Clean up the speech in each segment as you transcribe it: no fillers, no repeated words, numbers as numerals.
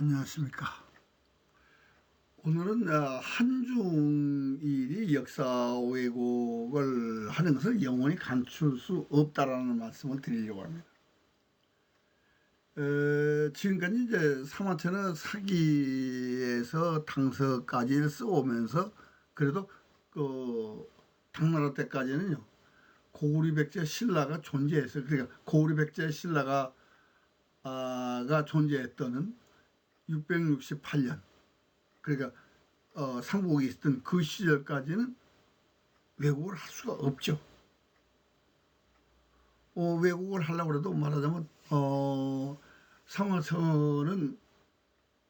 안녕하십니까. 오늘은 한중일이 역사 왜곡을 하는 것을 영원히 감출 수 없다라는 말씀을 드리려고 합니다. 지금까지 이제 사마천은 사기에서 당서까지를 써오면서 그래도 그 당나라 때까지는요 고구려 백제 신라가 존재했어요. 그러니까 고구려 백제 신라가 가 존재했던 668년, 그러니까 삼국이 있었던 그 시절까지는 왜곡을 할 수가 없죠. 왜곡을 하려고 해도 말하자면 상하천은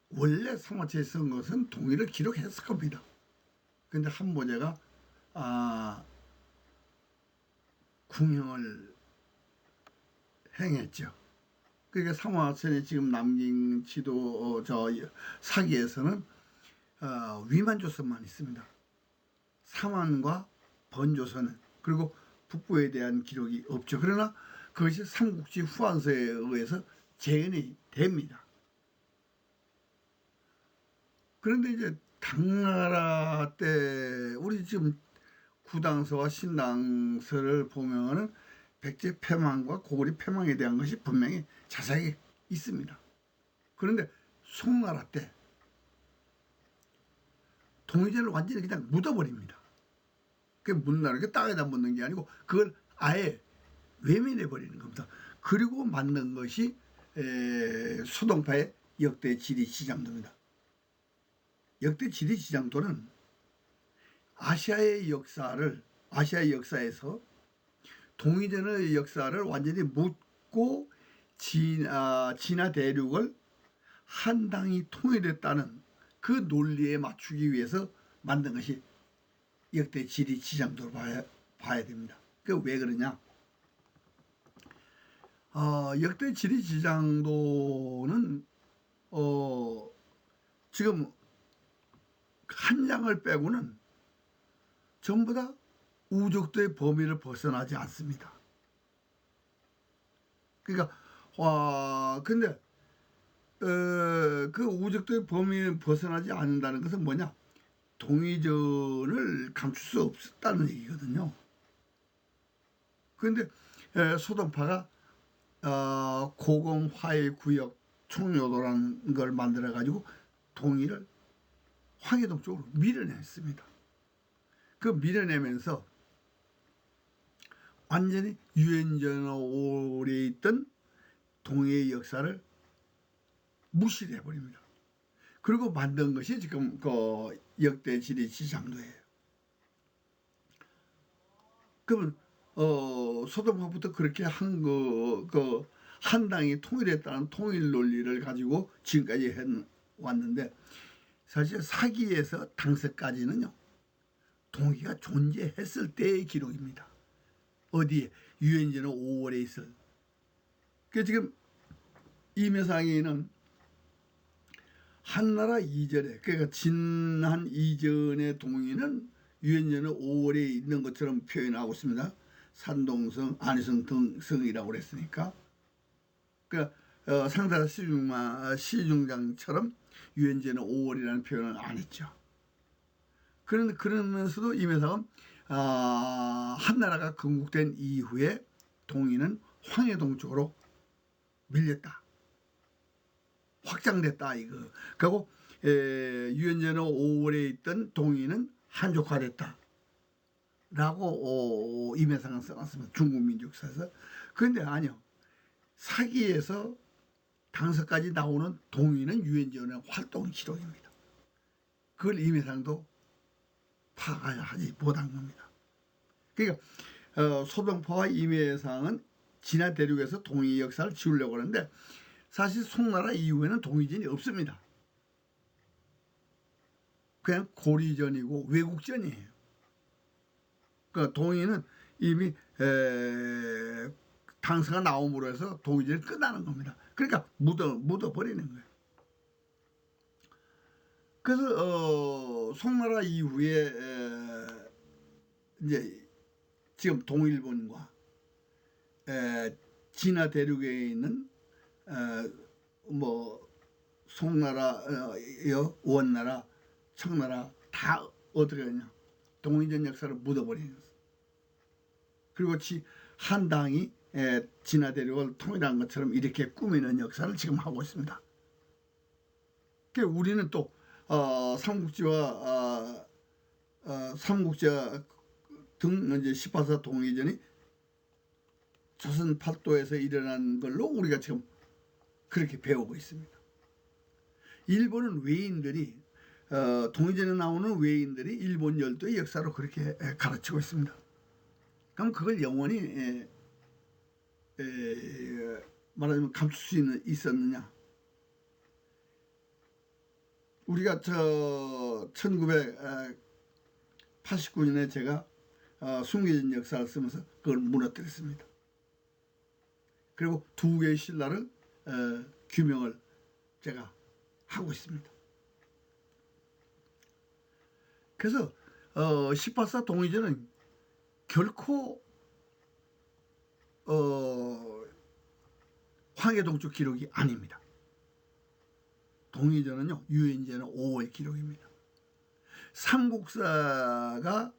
원래 상하천에 쓴 것은 동의를 기록했을 겁니다. 근데 한보제가 궁형을 행했죠. 그러니까 상하천에 지금 남긴 지도 사기에서는 위만조선만 있습니다. 사만과 번조선은, 그리고 북부에 대한 기록이 없죠. 그러나 그것이 삼국지 후한서에 의해서 재현이 됩니다. 그런데 이제 당나라 때 우리 지금 구당서와 신당서를 보면은 백제 패망과 고구려 패망에 대한 것이 분명히 자세하게 있습니다. 그런데 송나라 때 동의제를 완전히 그냥 묻어버립니다. 그게 묻는 게 땅에다 묻는 게 아니고 그걸 아예 외면해 버리는 겁니다. 그리고 만든 것이 소동파의 역대 지리지장도입니다. 역대 지리지장도는 아시아의 역사에서 동이전의 역사를 완전히 묻고 진화 대륙을 한 당이 통일했다는 그 논리에 맞추기 위해서 만든 것이 역대 지리지장도로 봐야 됩니다. 그 왜 그러냐? 역대 지리지장도는 지금 한 장을 빼고는 전부 다 우족도의 범위를 벗어나지 않습니다. 그러니까 근데 그 우족도의 범위를 벗어나지 않는다는 것은 뭐냐? 동의전을 감출 수 없었다는 얘기거든요. 그런데 소동파가 고공화해구역 총요도라는 걸 만들어 가지고 동의를 황해동 쪽으로 밀어냈습니다. 그 밀어내면서 완전히 유엔전 오래 있던 동해의 역사를 무시를 해버립니다. 그리고 만든 것이 지금 그 역대 지리지장도예요. 그러면 소동파부터 그렇게 한 한 당이 통일했다는 통일 논리를 가지고 지금까지 왔는데, 사실 사기에서 당서까지는요 동의가 존재했을 때의 기록입니다. 어디에? 유엔전은 5월에 있을. 그 지금 임해상에는 한나라 이전에, 그러니까 진한 이전의 동의는 유엔전은 5월에 있는 것처럼 표현하고 있습니다. 산동성, 안희성 등성이라고 그랬으니까. 그러니까 상사사 시중장처럼 유엔전은 5월이라는 표현을 안 했죠. 그러면서도 임해상은 한나라가 건국된 이후에 동의는 황해동 쪽으로 밀렸다, 확장됐다 이거. 그리고 유엔전은 5월에 있던 동의는 한족화됐다 라고 임해상은 써놨습니다. 중국민족사에서. 그런데 아니요, 사기에서 당서까지 나오는 동의는 유엔전의 활동 기록입니다. 그걸 임해상도 파악하지 못한 겁니다. 그러니까 소동파와 임해상은 진화 대륙에서 동의 역사를 지우려고 하는데, 사실 송나라 이후에는 동의전이 없습니다. 그냥 고리전이고 왜곡전이에요. 그러니까 동의는 이미 당서가 나옴으로 해서 동의전이 끝나는 겁니다. 그러니까 묻어버리는 거예요. 그래서 송나라 이후에 이제 지금 동일본과 진화 대륙에 있는 뭐 송나라, 원나라, 청나라 다 어떻게 하냐, 동의전 역사를 묻어버리는 거예요. 그리고 한당이 진화대륙을 통일한 것처럼 이렇게 꾸미는 역사를 지금 하고 있습니다. 우리는 또 삼국지와 삼국지와 등 이제 18사 동의전이 조선 팔도에서 일어난 걸로 우리가 지금 그렇게 배우고 있습니다. 일본은 외인들이 동의전에 나오는 외인들이 일본 열도의 역사로 그렇게 가르치고 있습니다. 그럼 그걸 영원히 말하자면 감출 수 있었느냐? 우리가 1989년에 제가 숨겨진 역사를 쓰면서 그걸 무너뜨렸습니다. 그리고 두 개의 신라를 규명을 제가 하고 있습니다. 그래서 18사 동의전은 결코 황해동쪽 기록이 아닙니다. 동의전은요, 유엔제는 5의 기록입니다. 삼국사가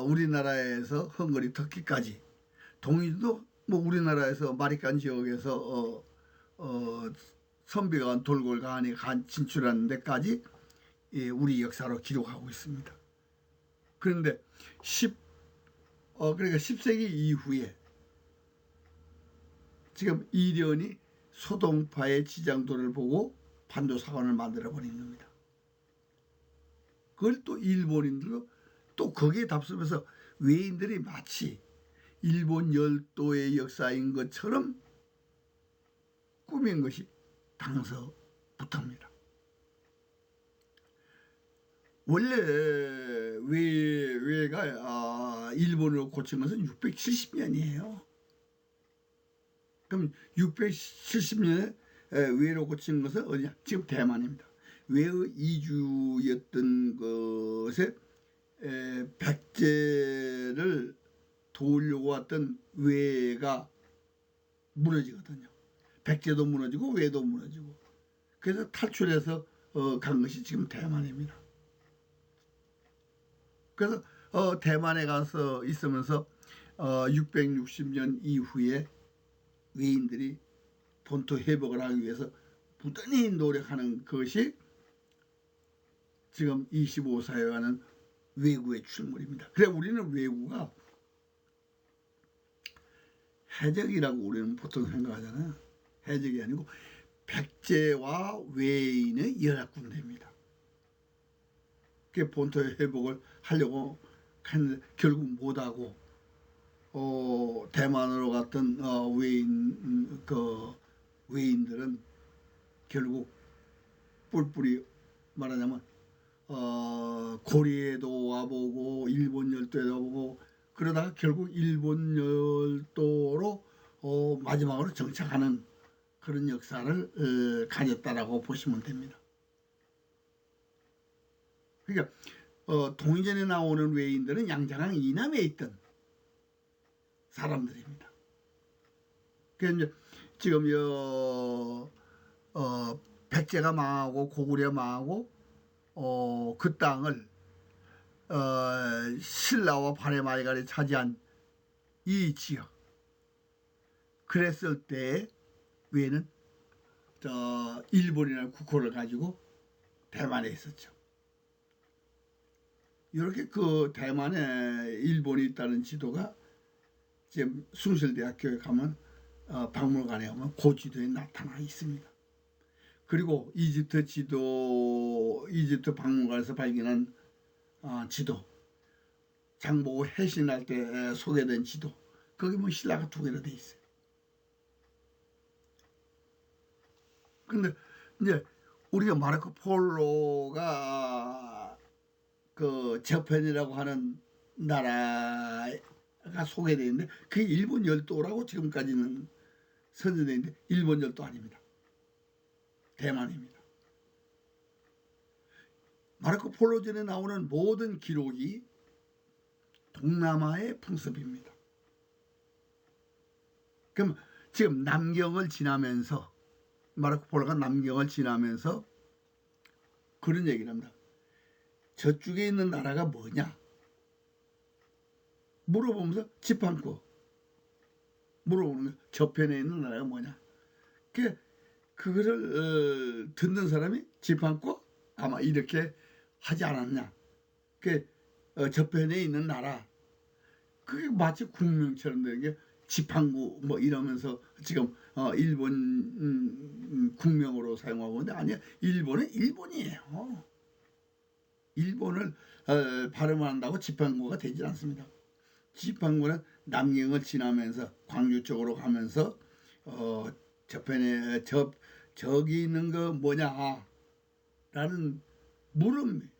우리나라에서 헝가리, 터키까지, 동의도 뭐 우리나라에서 마리칸 지역에서 선비가 돌골간이 진출하는 데까지 우리 역사로 기록하고 있습니다. 그런데 그러니까 10세기 이후에 지금 이련이 소동파의 지장도를 보고 반도사관을 만들어 버린 겁니다. 그걸 또 일본인들도 또 거기에 답습해서 외인들이 마치 일본 열도의 역사인 것처럼 꾸민 것이 당서부터입니다. 원래 외가 일본으로 고친 것은 670년이에요. 그럼 670년에 외로 고친 것은 어디냐? 지금 대만입니다. 외의 이주였던 것에 백제를 도우려고 왔던 외가 무너지거든요. 백제도 무너지고 외도 무너지고, 그래서 탈출해서 간 것이 지금 대만입니다. 그래서 대만에 가서 있으면서 660년 이후에 외인들이 본토 회복을 하기 위해서 부단히 노력하는 것이 지금 25사에 가는 왜구의 출몰입니다. 그래 우리는 왜구가 해적이라고 우리는 보통 생각하잖아요. 해적이 아니고 백제와 외인의 연합군대입니다. 그 본토의 회복을 하려고 했는데 결국 못하고 대만으로 갔던 외인들은 결국 뿔뿔이 말하자면 고리에도 와보고 일본 열도에도 와보고, 그러다가 결국 일본 열도로 마지막으로 정착하는 그런 역사를 가졌다라고 보시면 됩니다. 그러니까 동의전에 나오는 외인들은 양자강 이남에 있던 사람들입니다. 그래서 이제 지금 백제가 망하고 고구려 망하고 그 땅을 신라와 바레마이갈이 차지한 이 지역, 그랬을 때 외는 일본이라는 국호를 가지고 대만에 있었죠. 이렇게 그 대만에 일본이 있다는 지도가 지금 숭실대학교에 가면 박물관에 가면 그 지도에 나타나 있습니다. 그리고 이집트 박물관에서 발견한 지도, 장보고 해신할 때 소개된 지도, 거기 뭐 신라가 2개로 돼 있어요. 근데 이제 우리가 마르코 폴로가 그 저편이라고 하는 나라가 소개되어 있는데 그게 일본 열도라고 지금까지는 선전되어 있는데 일본 열도 아닙니다. 대만입니다. 마르코 폴로전에 나오는 모든 기록이 동남아의 풍습입니다. 그럼 지금 남경을 지나면서 마르코 폴로가 남경을 지나면서 그런 얘기를 합니다. 저쪽에 있는 나라가 뭐냐 물어보면서 지팡고 물어보는 거예요. 저편에 있는 나라가 뭐냐. 그거를 듣는 사람이 지팡고 아마 이렇게 하지 않았냐. 저편에 있는 나라. 그게 마치 국명처럼 되는 게 지팡구 뭐 이러면서 지금 일본 국명으로 사용하고 있는데 아니야. 일본은 일본이에요. 일본을 발음한다고 지팡구가 되지 않습니다. 지팡구는 남경을 지나면서 광주 쪽으로 가면서 저편에 저기 있는 거 뭐냐 라는 물음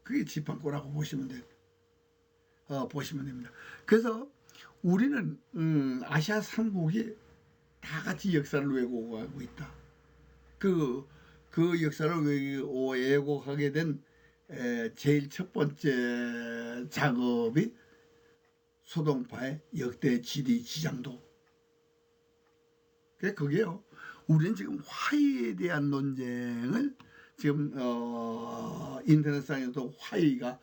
그게 지팡구라고 보시면 됩니다. 그래서 우리는 아시아 삼국이 다 같이 역사를 왜곡하고 있다. 그 역사를 왜곡하게 된 제일 첫 번째 작업이 소동파의 역대 지리 지장도. 그게요. 우리는 지금 화의에 대한 논쟁을 지금 인터넷상에도 화의가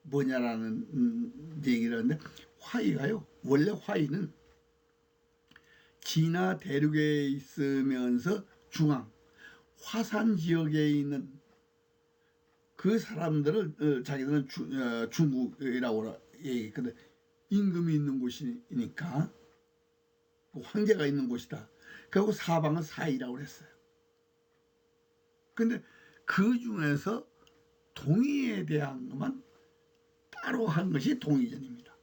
뭐냐라는 얘기를 하는데 화의가요. 원래 화의는 진화 대륙에 있으면서 중앙 화산 지역에 있는 그 사람들을 자기들은 중국이라고 얘기했거든. 임금이 있는 곳이니까 황제가 있는 곳이다. 그리고 사방은 사이라고 그랬어요. 근데 그 중에서 동의에 대한 것만 따로 한 것이 동의전입니다.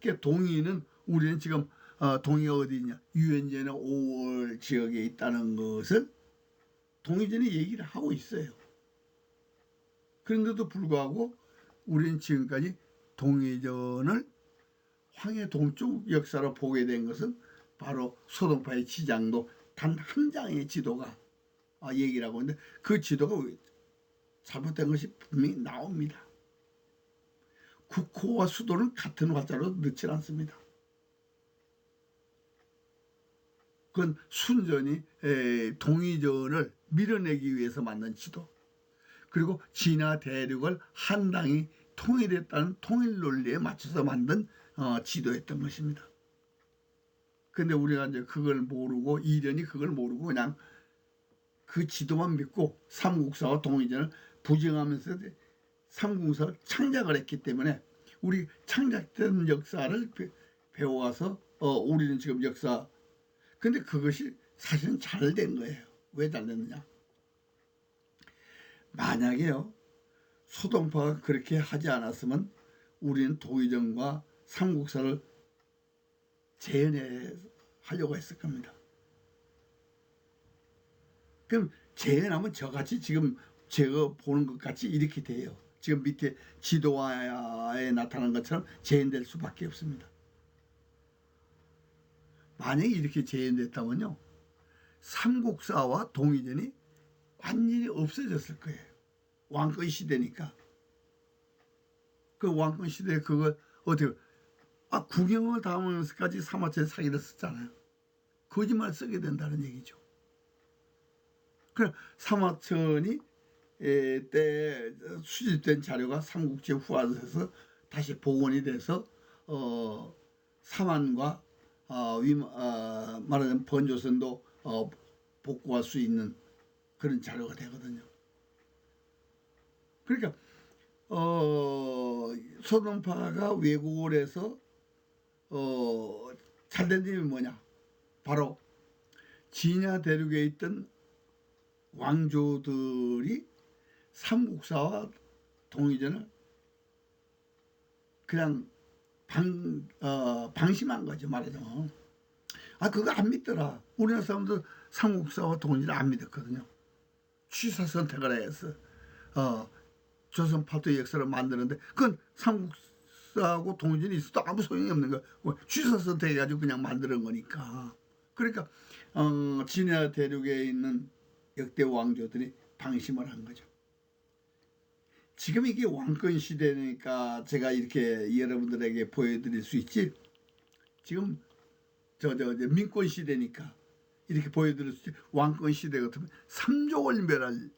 그러니까 동의는 우리는 지금 동의가 어디 있냐? 유엔전의 5월 지역에 있다는 것을 동의전이 얘기를 하고 있어요. 그런데도 불구하고 우리는 지금까지 동의전을 황해 동쪽 역사로 보게 된 것은 바로 소동파의 지장도 단 한 장의 지도가 얘기를 하고 있는데 그 지도가 잘못된 것이 분명히 나옵니다. 국호와 수도는 같은 화자로 넣지 않습니다. 그건 순전히 동의전을 밀어내기 위해서 만든 지도. 그리고 진화 대륙을 한 당이 통일했다는 통일 논리에 맞춰서 만든 지도였던 것입니다. 근데 우리가 이제 그걸 모르고 이련이 그걸 모르고 그냥 그 지도만 믿고 삼국사와 동의전을 부정하면서 삼국사를 창작을 했기 때문에 우리 창작된 역사를 배워와서 우리는 지금 역사 근데 그것이 사실은 잘 된 거예요. 왜 잘 됐느냐? 만약에요 소동파가 그렇게 하지 않았으면 우리는 동의전과 삼국사를 재현하려고 했을 겁니다. 그럼 재현하면 저같이 지금 제가 보는 것 같이 이렇게 돼요. 지금 밑에 지도화에 나타난 것처럼 재현될 수밖에 없습니다. 만약에 이렇게 재현됐다면요. 삼국사와 동의전이 완전히 없어졌을 거예요. 왕권 시대니까. 그 왕권 시대에 그걸 어떻게 국영을 담으면서까지 사마천에 사기를 썼잖아요. 거짓말 쓰게 된다는 얘기죠. 그럼 사마천이 때 수집된 자료가 삼국지 후화에서 다시 복원이 돼서 사만과 말하자면 번조선도 복구할 수 있는 그런 자료가 되거든요. 그러니까 소동파가 왜곡을 해서 잘된 점이 뭐냐? 바로 진야 대륙에 있던 왕조들이 삼국사와 동의전을 그냥 방심한 거죠. 말하자면 그거 안 믿더라. 우리나라 사람들 삼국사와 동의전을 안 믿었거든요. 취사 선택을 해서 조선 팔도의 역사를 만드는데 그건 삼국사하고 동의전이 있어도 아무 소용이 없는 거야. 취사 선택해가지고 그냥 만드는 거니까. 그러니까 진야 대륙에 있는 역대 왕조들이 방심을 한 거죠. 지금 이게 왕권 시대니까 제가 이렇게 여러분들에게 보여드릴 수 있지. 지금 이제 민권 시대니까 이렇게 보여드릴 수 있지. 왕권 시대 같으면 3조 원 멸할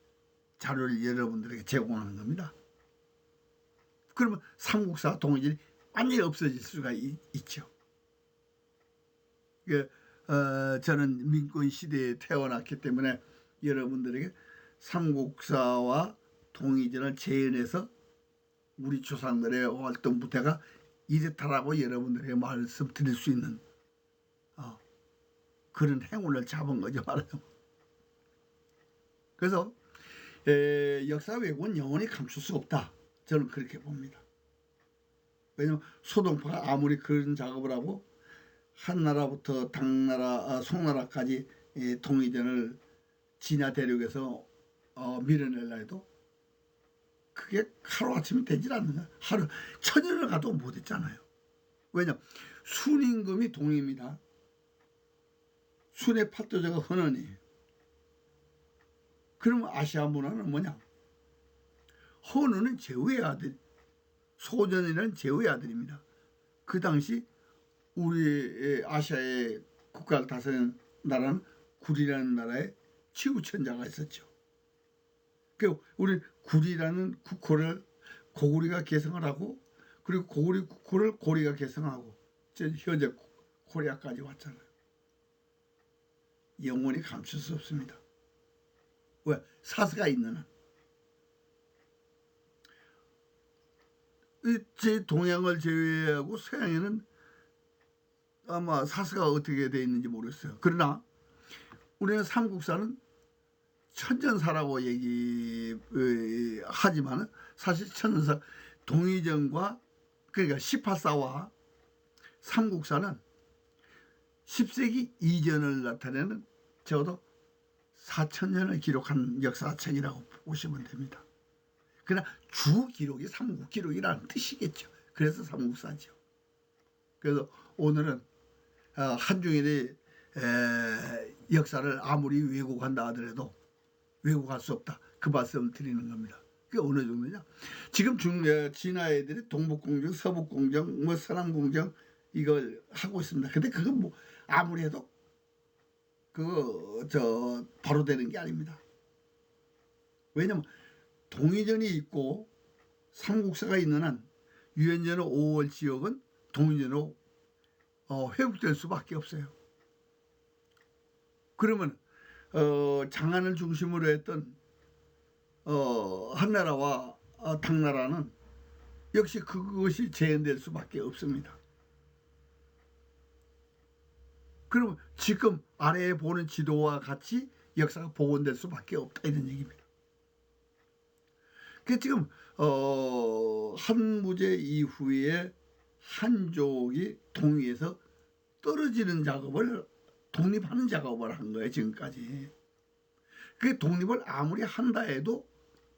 자료를 여러분들에게 제공하는 겁니다. 그러면 삼국사 동일이 완전히 없어질 수가 있죠. 저는 민권 시대에 태어났기 때문에 여러분들에게 삼국사와 동의전을 재현해서 우리 조상들의 활동 부태가 이렇다라고 여러분들에게 말씀드릴 수 있는 그런 행운을 잡은 거죠, 말하자면. 그래서 역사 왜곡은 영원히 감출 수 없다. 저는 그렇게 봅니다. 왜냐하면 소동파가 아무리 그런 작업을 하고 한나라부터 당나라, 송나라까지 동의전을 진화 대륙에서 밀어내려 해도 그게 하루아침에 되질 않는 거야. 하루 천년을 가도 못했잖아요. 왜냐, 순임금이 동의입니다. 순의 팔도자가 헌원이에요. 그러면 아시아 문화는 뭐냐? 헌원은 제후의 아들, 소전이라는 제후의 아들입니다. 그 당시 우리 아시아의 국가를 다스리는 나라는 구리라는 나라에 치우천자가 있었죠. 그 우리 구리라는 국호를 고구리가 계승을 하고, 그리고 고구리 국호를 고리가 계승하고 현재 코리아까지 왔잖아요. 영원히 감출 수 없습니다. 왜? 사스가 있는 한. 제 동양을 제외하고 서양에는 아마 사스가 어떻게 되어 있는지 모르겠어요. 그러나 우리는 삼국사는 천전사라고 얘기하지만 사실 천전사 동의전과 그러니까 18사와 삼국사는 10세기 이전을 나타내는 적어도 4,000년을 기록한 역사책이라고 보시면 됩니다. 그러나 주 기록이 삼국 기록이라는 뜻이겠죠. 그래서 삼국사죠. 그래서 오늘은 한중일의 역사를 아무리 왜곡한다 하더라도 왜곡할 수 없다. 그 말씀을 드리는 겁니다. 그게 어느 정도냐? 지금 진화 애들이 동북공정, 서북공정, 뭐 서남공정 이걸 하고 있습니다. 근데 그건 뭐 아무리 해도 바로 되는 게 아닙니다. 왜냐면 동의전이 있고 삼국사가 있는 한 유엔전의 5월 지역은 동의전으로 회복될 수밖에 없어요. 그러면 장안을 중심으로 했던 한나라와 당나라는 역시 그것이 재현될 수밖에 없습니다. 그러면 지금 아래에 보는 지도와 같이 역사가 복원될 수밖에 없다 이런 얘기입니다. 그 지금 한무제 이후에 한족이 동위에서 떨어지는 작업을 독립하는 작업을 한 거예요. 지금까지. 그 독립을 아무리 한다 해도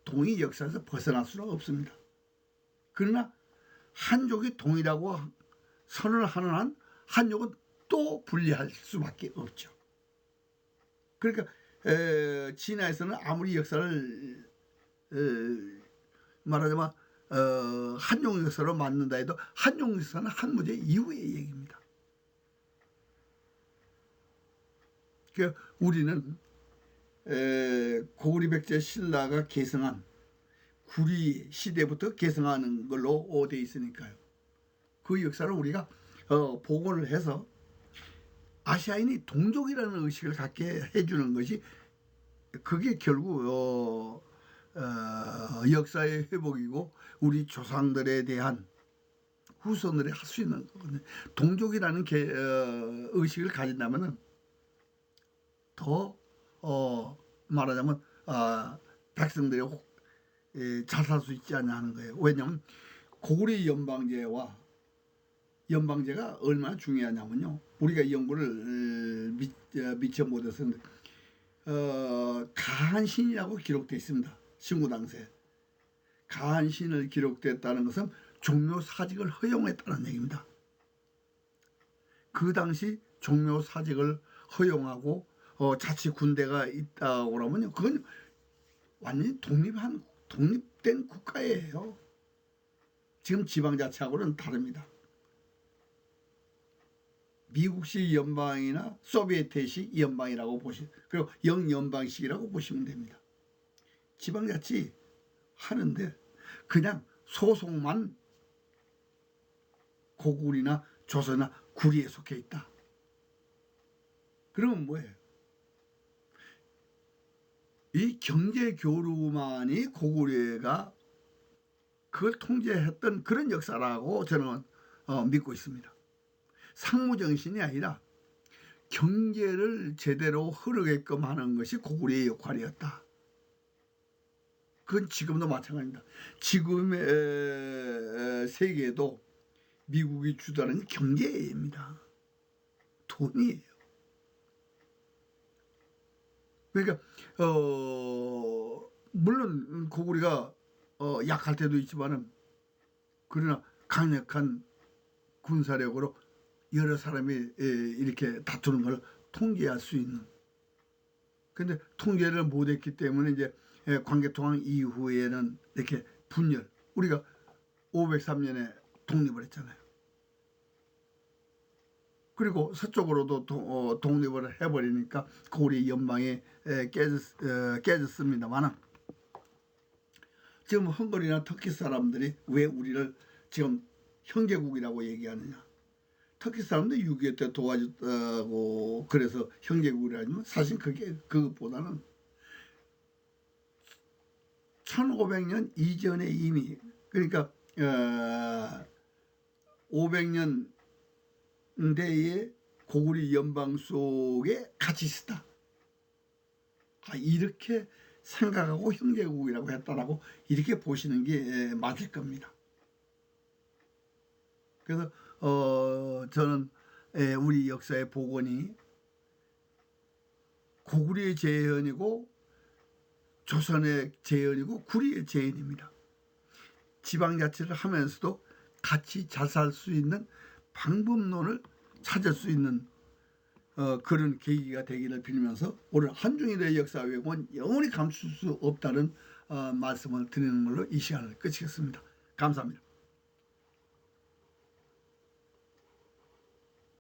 동위 역사에서 벗어날 수는 없습니다. 그러나 한족이 동이라고 선언을 하는 한 한족은 또 분리할 수밖에 없죠. 그러니까 진화에서는 아무리 역사를 말하자면 한족 역사로 맞는다 해도 한족 역사는 한무제 이후의 얘기입니다. 그러니까 우리는 고구리 백제 신라가 계승한 구리 시대부터 계승하는 걸로 되어 있으니까요. 그 역사를 우리가 복원을 해서 아시아인이 동족이라는 의식을 갖게 해주는 것이 그게 결국 역사의 회복이고 우리 조상들에 대한 후손들이 할 수 있는 거거든요. 동족이라는 의식을 가진다면은 더 말하자면 백성들이 잘 살 수 있지 않냐 하는 거예요. 왜냐하면 고구려 연방제가 얼마나 중요하냐면요. 우리가 연구를 미처 못해서 가한신이라고 기록되어 있습니다. 신구당서에. 가한신을 기록됐다는 것은 종묘사직을 허용했다는 얘기입니다. 그 당시 종묘사직을 허용하고 자치 군대가 있다고 그러면요. 그건 완전히 독립된 국가예요. 지금 지방자치하고는 다릅니다. 미국식 연방이나 소비에트식 연방이라고 그리고 영연방식이라고 보시면 됩니다. 지방자치 하는데 그냥 소속만 고구려나 조선이나 구리에 속해 있다. 그러면 뭐예요? 이 경제 교류만이 고구려가 그걸 통제했던 그런 역사라고 저는 믿고 있습니다. 상무정신이 아니라 경제를 제대로 흐르게끔 하는 것이 고구려의 역할이었다. 그건 지금도 마찬가지입니다. 지금의 세계에도 미국이 주도하는 경제입니다. 돈이에요. 그러니까 물론 고구려가 약할 때도 있지만은 그러나 강력한 군사력으로 여러 사람이 이렇게 다투는 걸 통제할 수 있는. 근데 통제를 못했기 때문에 이제 관계통합 이후에는 이렇게 분열. 우리가 503년에 독립을 했잖아요. 그리고 서쪽으로도 독립을 해버리니까 고구려 연방이 깨졌습니다만 지금 헝가리나 터키 사람들이 왜 우리를 지금 형제국이라고 얘기하느냐. 터키 사람들이 6.25 때 도와줬다고 그래서 형제국이라면 사실 그것보다는 1500년 이전에 이미 그러니까 500년 대의 고구려 연방 속에 같이 있었다. 이렇게 생각하고 형제국이라고 했다라고 이렇게 보시는 게 맞을 겁니다. 그래서 저는 우리 역사의 복원이 고구려의 재현이고 조선의 재현이고 구리의 재현입니다. 지방자치를 하면서도 같이 잘 살 수 있는 방법론을 찾을 수 있는 그런 계기가 되기를 빌면서 오늘 한중일의 역사 왜곡은 영원히 감출 수 없다는 말씀을 드리는 걸로 이 시간을 끝이겠습니다. 감사합니다.